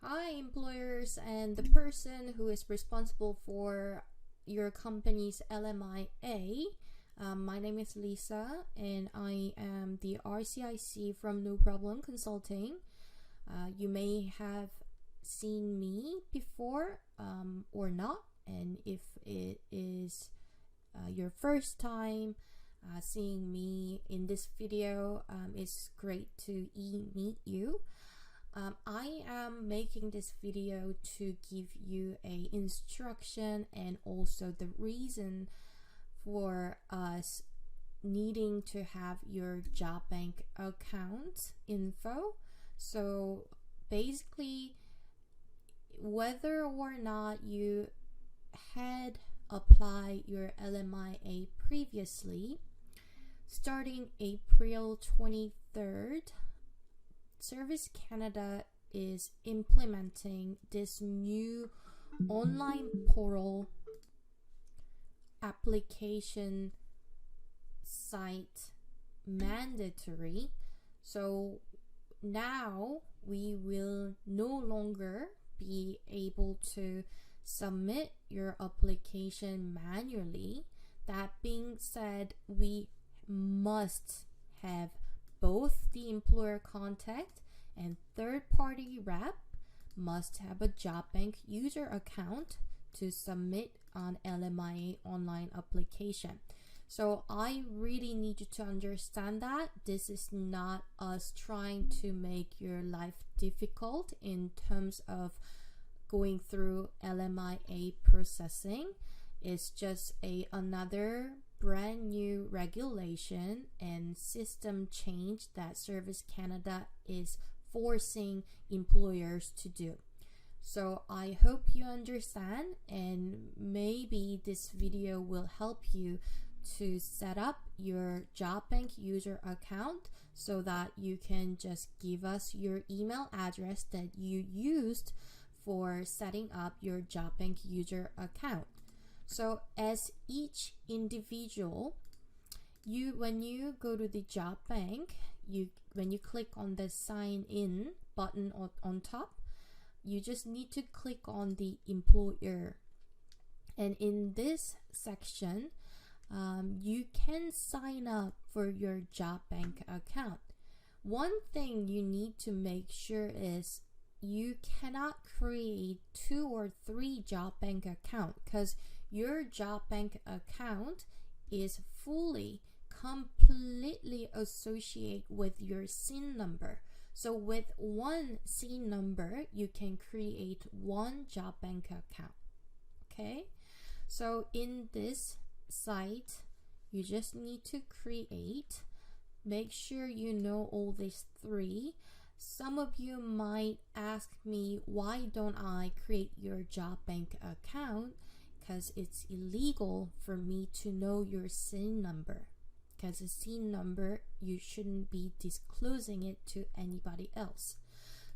Hi, employers and the person who is responsible for your company's LMIA. My name is Lisa, and I am the RCIC from No Problem Consulting. You may have seen me before or not, and if it is your first time seeing me in this video, it's great to meet you. I am making this video to give you a instruction and also the reason for us needing to have your job bank account info. So basically, whether or not you had applied your LMIA previously, starting April 23rd, Service Canada is implementing this new online portal application site mandatory. So now we will no longer be able to submit your application manually. That being said, we must have both the employer contact and third-party rep must have a job bank user account to submit on LMIA online application. So I really need you to understand that this is not us trying to make your life difficult in terms of going through LMIA processing. It's just another brand new regulation and system change that Service Canada is forcing employers to do. So I hope you understand, and maybe this video will help you to set up your job bank user account so that you can just give us your email address that you used for setting up your job bank user account. So as each individual, when you go to the job bank, when you click on the sign in button on top, you just need to click on the employer. And in this section, you can sign up for your job bank account. One thing you need to make sure is you cannot create 2 or 3 job bank account, because your job bank account is completely associated with your SIN number. So with one SIN number, you can create one job bank account. Okay? So in this site, you just need to make sure you know all these 3. Some of you might ask me, why don't I create your job bank account? Because it's illegal for me to know your SIN number. Because a SIN number, you shouldn't be disclosing it to anybody else.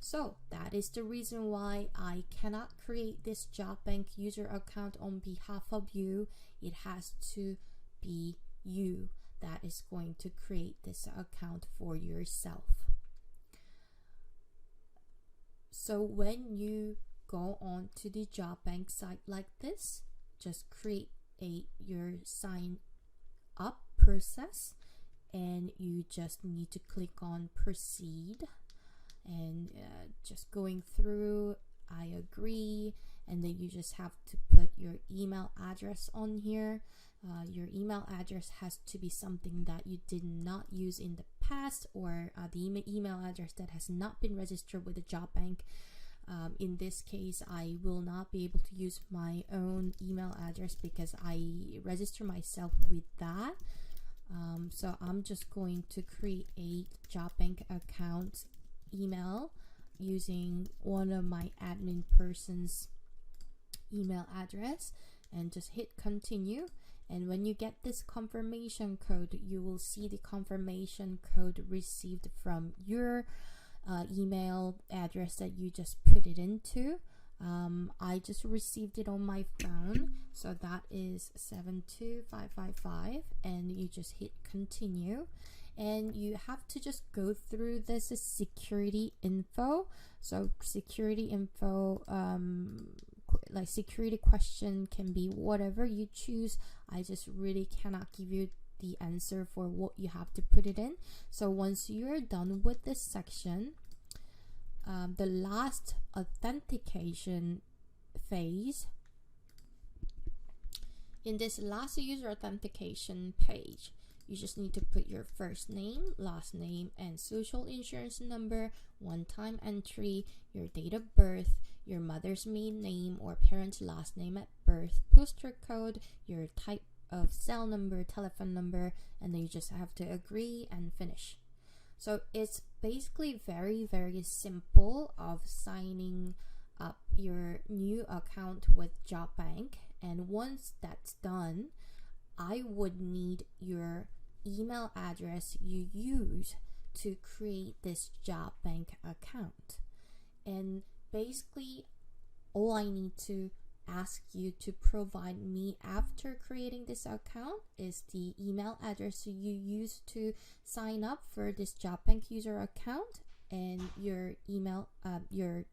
So that is the reason why I cannot create this job bank user account on behalf of you. It has to be you that is going to create this account for yourself. So when you go on to the job bank site like this, just create your sign up process, and you just need to click on proceed, and just going through, I agree, and then you just have to put your email address on here. Your email address has to be something that you did not use in the past, or the email address that has not been registered with the job bank. In this case, I will not be able to use my own email address because I register myself with that. So I'm just going to create job bank account email using one of my admin person's email address, and just hit continue. And when you get this confirmation code, you will see the confirmation code received from your email address that you just put it into. I just received it on my phone, so that is 72555, and you just hit continue. and you have to just go through this security info. So security info, like security question can be whatever you choose. I just really cannot give you the answer for what you have to put it in. So once you're done with this section, the last authentication phase, in this last user authentication page, you just need to put your first name, last name, and social insurance number, one-time entry, your date of birth, your mother's maiden name or parent's last name at birth, postal code, your type of cell number, telephone number, and then you just have to agree and finish. So it's basically very, very simple of signing up your new account with JobBank. And once that's done, I would need your email address you use to create this JobBank account. And basically, all I need to ask you to provide me after creating this account is the email address you use to sign up for this JobBank user account, and your email, your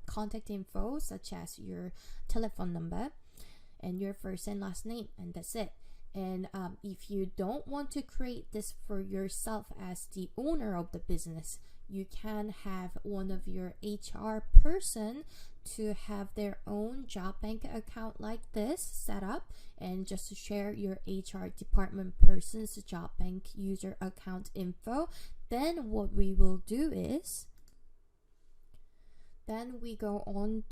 contact info, such as your telephone number and your first and last name, and that's it. And if you don't want to create this for yourself as the owner of the business, you can have one of your HR person to have their own JobBank account like this set up, and just to share your HR department person's JobBank user account info. Then what we will do is, then we go on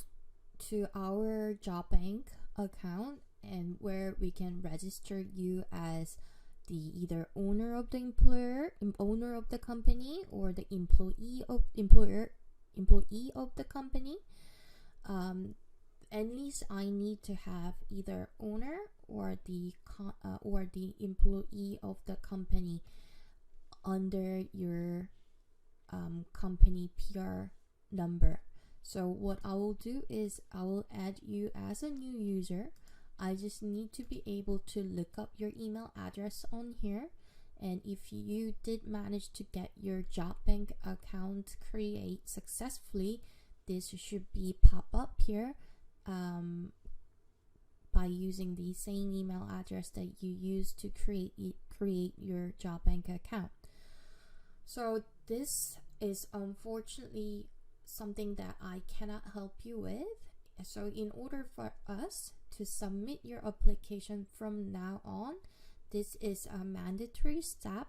to our JobBank account, and where we can register you as the either owner of the employer, owner of the company, or the employee of the company. At least I need to have either owner or the employee of the company under your company PR number. So what I will do is I will add you as a new user. I just need to be able to look up your email address on here, and if you did manage to get your JobBank account create successfully, this should be pop up here by using the same email address that you used to create your JobBank account. So this is unfortunately something that I cannot help you with. So in order for us to submit your application from now on, this is a mandatory step.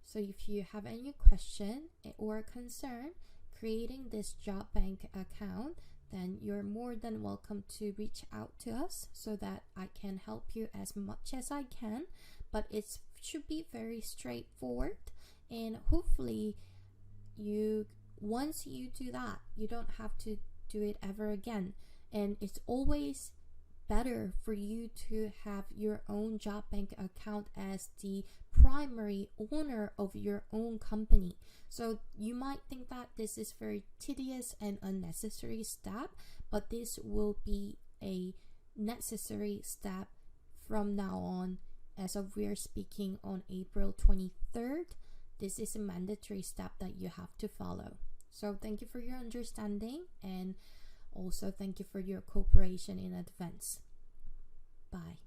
So if you have any question or concern creating this JobBank account, then you're more than welcome to reach out to us so that I can help you as much as I can. But it should be very straightforward, and hopefully once you do that, you don't have to do it ever again. And it's always better for you to have your own JobBank account as the primary owner of your own company. So you might think that this is very tedious and unnecessary step, but this will be a necessary step from now on. As of we're speaking on April 23rd, this is a mandatory step that you have to follow. So thank you for your understanding, and also thank you for your cooperation in advance. Bye.